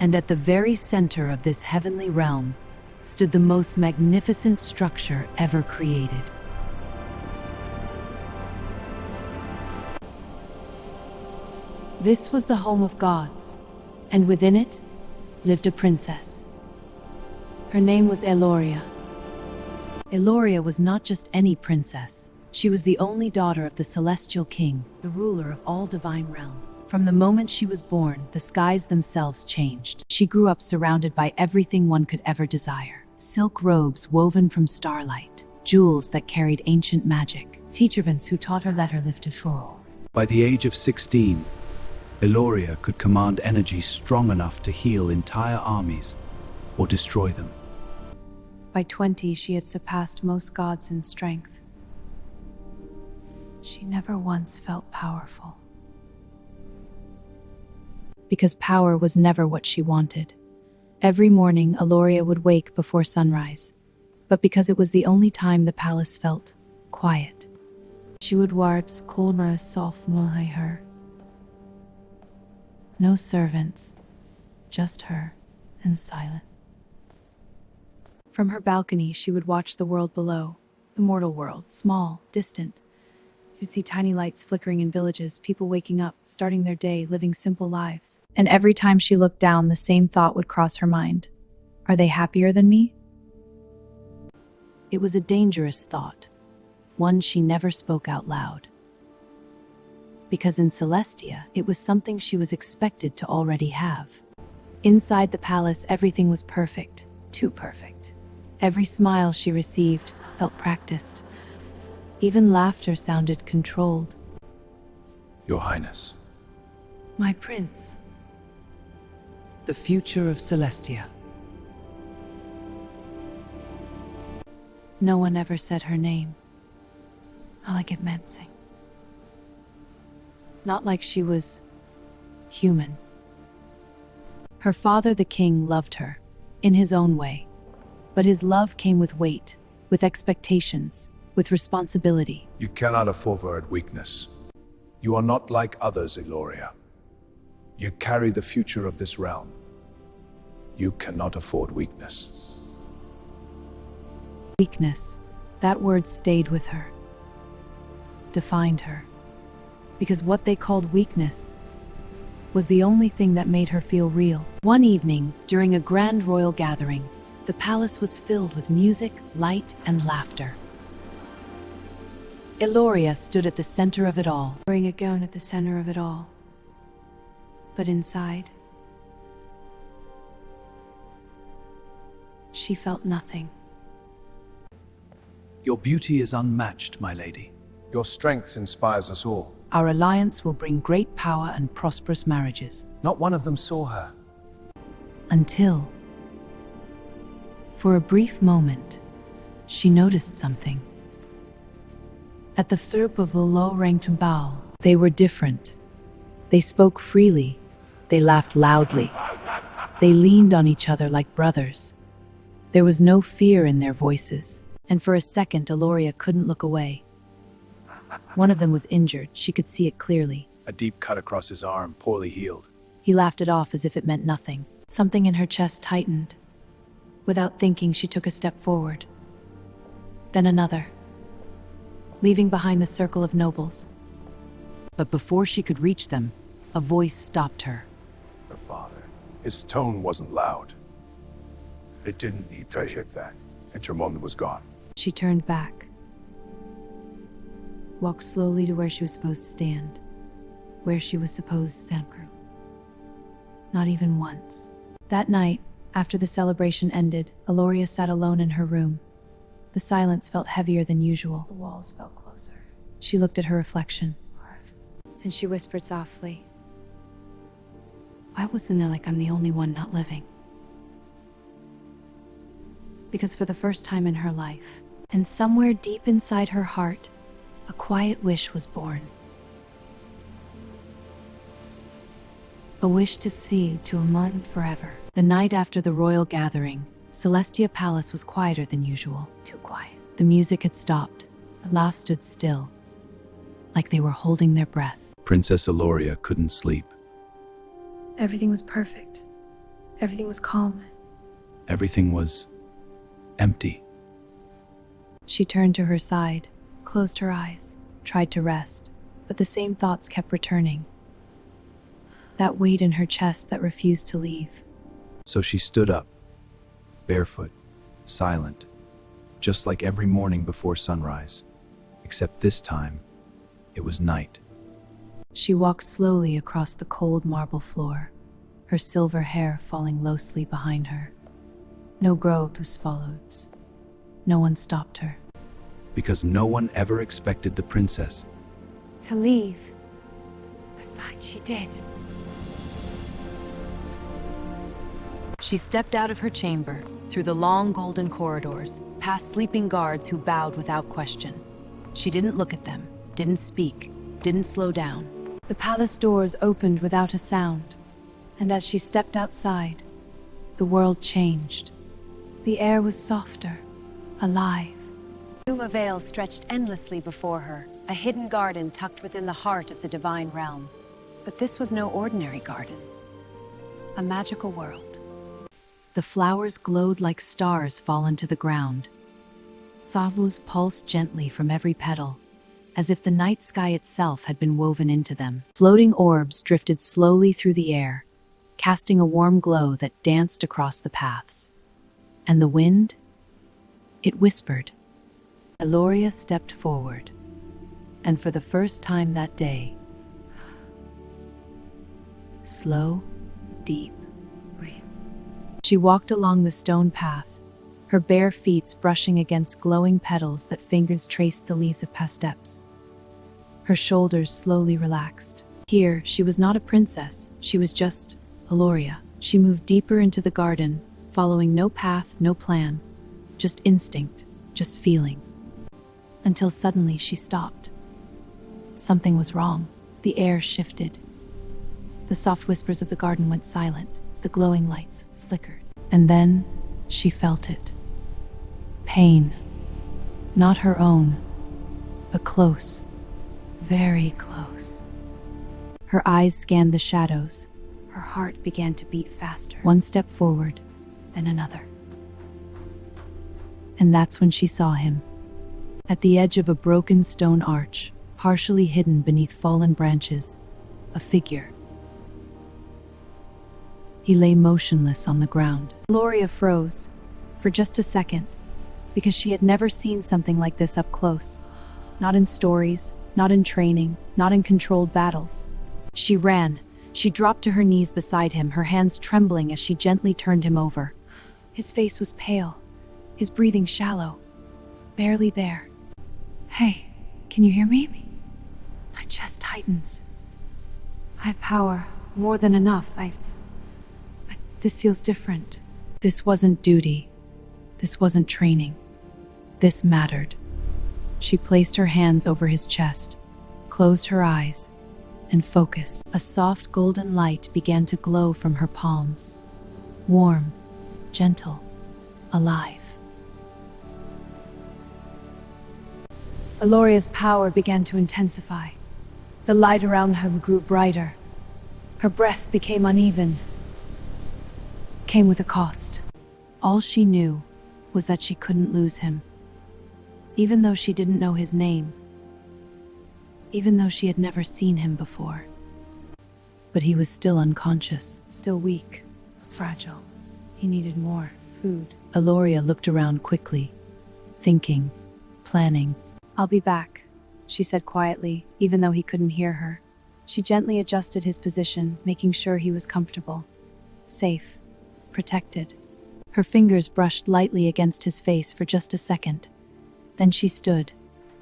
And at the very center of this heavenly realm stood the most magnificent structure ever created. This was the home of gods, and within it lived a princess. Her name was Eloria. Eloria was not just any princess. She was the only daughter of the Celestial King, the ruler of all divine realms. From the moment she was born, the skies themselves changed. She grew up surrounded by everything one could ever desire. Silk robes woven from starlight, jewels that carried ancient magic, teachers who taught her let her live to shore. By the age of 16, Eloria could command energy strong enough to heal entire armies or destroy them. By 20, she had surpassed most gods in strength. She never once felt powerful. Because power was never what she wanted. Every morning, Eloria would wake before sunrise, but because it was the only time the palace felt quiet, she would wards kolma soft her. No servants, just her, and silent. From her balcony, she would watch the world below, the mortal world, small, distant. She'd see tiny lights flickering in villages, people waking up, starting their day, living simple lives. And every time she looked down, the same thought would cross her mind. Are they happier than me? It was a dangerous thought, one she never spoke out loud. Because in Celestia, it was something she was expected to already have. Inside the palace, everything was perfect, too perfect. Every smile she received felt practiced. Even laughter sounded controlled. Your Highness. My prince. The future of Celestia. No one ever said her name. Not like it meant something. Not like she was human. Her father, the king, loved her, in his own way. But his love came with weight, with expectations, with responsibility. You cannot afford weakness. You are not like others, Eloria. You carry the future of this realm. You cannot afford weakness. Weakness. That word stayed with her. Defined her. Because what they called weakness was the only thing that made her feel real. One evening, during a grand royal gathering, the palace was filled with music, light, and laughter. Eloria stood at the center of it all. Wearing a gown at the center of it all. But inside, she felt nothing. Your beauty is unmatched, my lady. Your strength inspires us all. Our alliance will bring great power and prosperous marriages. Not one of them saw her. Until, for a brief moment, she noticed something. At the Thurp of Lo-Rang-Tumbal, they were different. They spoke freely. They laughed loudly. They leaned on each other like brothers. There was no fear in their voices, and for a second, Eloria couldn't look away. One of them was injured. She could see it clearly. A deep cut across his arm, poorly healed. He laughed it off as if it meant nothing. Something in her chest tightened. Without thinking, she took a step forward. Then another, leaving behind the circle of nobles. But before she could reach them, a voice stopped her. Her father. His tone wasn't loud. It didn't need to hit that. And your moment was gone. She turned back. Walked slowly to where she was supposed to stand. Where she was supposed to stand. Not even once. That night, after the celebration ended, Eloria sat alone in her room. The silence felt heavier than usual. The walls felt closer. She looked at her reflection. And she whispered softly, "Why wasn't it like I'm the only one not living?" Because for the first time in her life, and somewhere deep inside her heart, a quiet wish was born. A wish to see to Amon forever. The night after the royal gathering, Celestia Palace was quieter than usual. Too quiet. The music had stopped. The laughs stood still, like they were holding their breath. Princess Eloria couldn't sleep. Everything was perfect. Everything was calm. Everything was empty. She turned to her side, closed her eyes, tried to rest, but the same thoughts kept returning. That weight in her chest that refused to leave. So she stood up, barefoot, silent, just like every morning before sunrise, except this time, it was night. She walked slowly across the cold marble floor, her silver hair falling loosely behind her. No groves followed. No one stopped her. Because no one ever expected the princess. To leave. In fact, she did. She stepped out of her chamber, through the long golden corridors, past sleeping guards who bowed without question. She didn't look at them, didn't speak, didn't slow down. The palace doors opened without a sound, and as she stepped outside, the world changed. The air was softer, alive. Uma Vale stretched endlessly before her, a hidden garden tucked within the heart of the divine realm. But this was no ordinary garden. A magical world. The flowers glowed like stars fallen to the ground. Thavlus pulsed gently from every petal, as if the night sky itself had been woven into them. Floating orbs drifted slowly through the air, casting a warm glow that danced across the paths. And the wind? It whispered. Eloria stepped forward, and for the first time that day, slow, deep, she walked along the stone path, her bare feet brushing against glowing petals that fingers traced the leaves of past steps. Her shoulders slowly relaxed. Here, she was not a princess, she was just Eloria. She moved deeper into the garden, following no path, no plan, just instinct, just feeling. Until suddenly she stopped. Something was wrong. The air shifted. The soft whispers of the garden went silent. The glowing lights flickered. And then she felt it. Pain. Not her own, but close. Very close. Her eyes scanned the shadows. Her heart began to beat faster. One step forward, then another. And that's when she saw him. At the edge of a broken stone arch, partially hidden beneath fallen branches, a figure. He lay motionless on the ground. Eloria froze, for just a second, because she had never seen something like this up close. Not in stories, not in training, not in controlled battles. She ran. She dropped to her knees beside him, her hands trembling as she gently turned him over. His face was pale, his breathing shallow, barely there. Hey, can you hear me? My chest tightens. I have power, more than enough. But this feels different. This wasn't duty. This wasn't training. This mattered. She placed her hands over his chest, closed her eyes, and focused. A soft golden light began to glow from her palms. Warm, gentle, alive. Eloria's power began to intensify. The light around her grew brighter. Her breath became uneven. Came with a cost. All she knew was that she couldn't lose him. Even though she didn't know his name. Even though she had never seen him before. But he was still unconscious, still weak, fragile. He needed more food. Eloria looked around quickly, thinking, planning. I'll be back, she said quietly, even though he couldn't hear her. She gently adjusted his position, making sure he was comfortable, safe, protected. Her fingers brushed lightly against his face for just a second. Then she stood,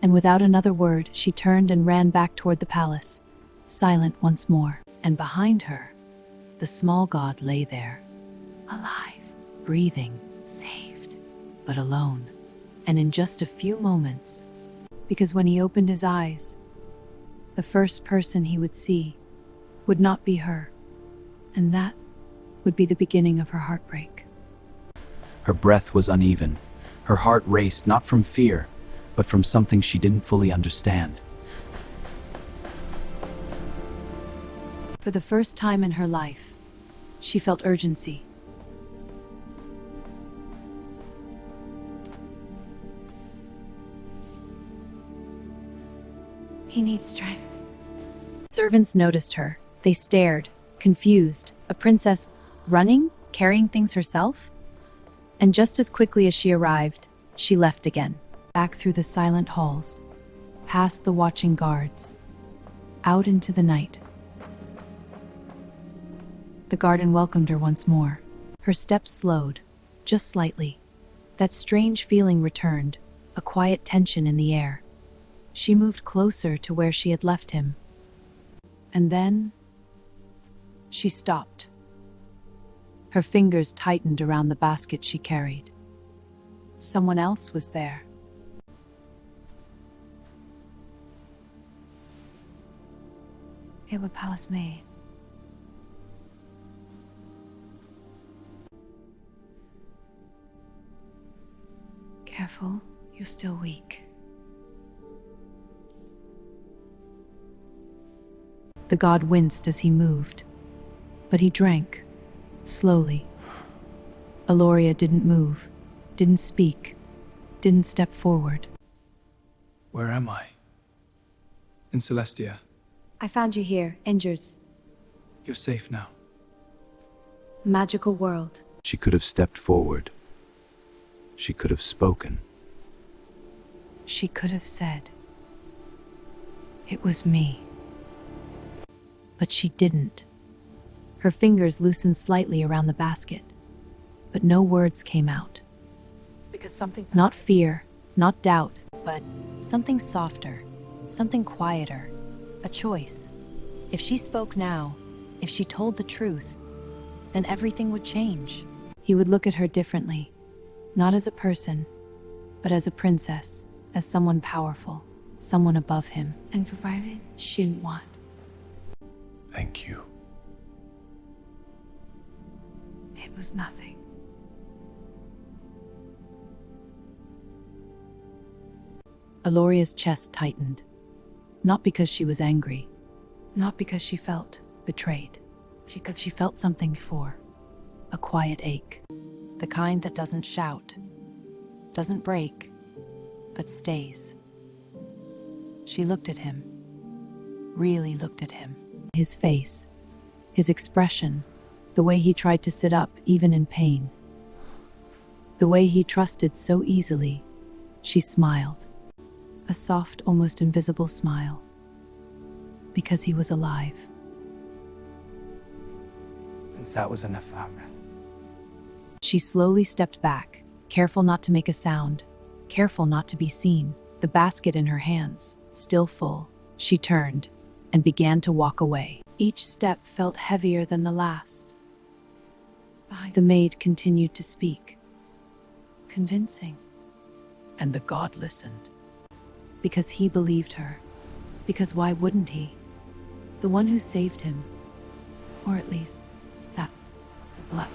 and without another word, she turned and ran back toward the palace, silent once more. And behind her, the small god lay there, alive, breathing, saved, but alone. And in just a few moments, because when he opened his eyes, the first person he would see would not be her, and that would be the beginning of her heartbreak. Her breath was uneven. Her heart raced not from fear, but from something she didn't fully understand. For the first time in her life, she felt urgency. He needs strength. Servants noticed her. They stared, confused. A princess running, carrying things herself? And just as quickly as she arrived, she left again. Back through the silent halls, past the watching guards, out into the night. The garden welcomed her once more. Her steps slowed, just slightly. That strange feeling returned, a quiet tension in the air. She moved closer to where she had left him. And then she stopped. Her fingers tightened around the basket she carried. Someone else was there. It were palace maid. Careful, you're still weak. The god winced as he moved, but he drank, slowly. Eloria didn't move, didn't speak, didn't step forward. Where am I? In Celestia. I found you here, injured. You're safe now. Magical world. She could have stepped forward. She could have spoken. She could have said, "It was me." But she didn't. Her fingers loosened slightly around the basket, but no words came out. Because something, not fear, not doubt, but something softer, something quieter, a choice. If she spoke now, if she told the truth, then everything would change. He would look at her differently, not as a person, but as a princess, as someone powerful, someone above him. And for private, she didn't want. Thank you. It was nothing. Eloria's chest tightened, not because she was angry, not because she felt betrayed, because she felt something before, a quiet ache, the kind that doesn't shout, doesn't break, but stays. She looked at him, really looked at him. His face, his expression, the way he tried to sit up even in pain, the way he trusted so easily. She smiled, a soft, almost invisible smile, because he was alive. And that was enough for her. She slowly stepped back, careful not to make a sound, careful not to be seen. The basket in her hands, still full, she turned and began to walk away. Each step felt heavier than the last. The maid continued to speak, convincing. And the god listened. Because he believed her. Because why wouldn't he? The one who saved him. Or at least, that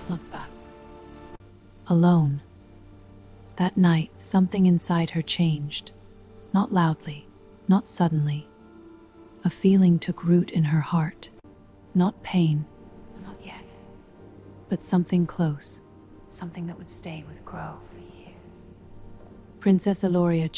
looked back. Alone. That night, something inside her changed. Not loudly, not suddenly. A feeling took root in her heart. Not pain, Not yet. but something close. Something that would stay with Grow for years. Princess Eloria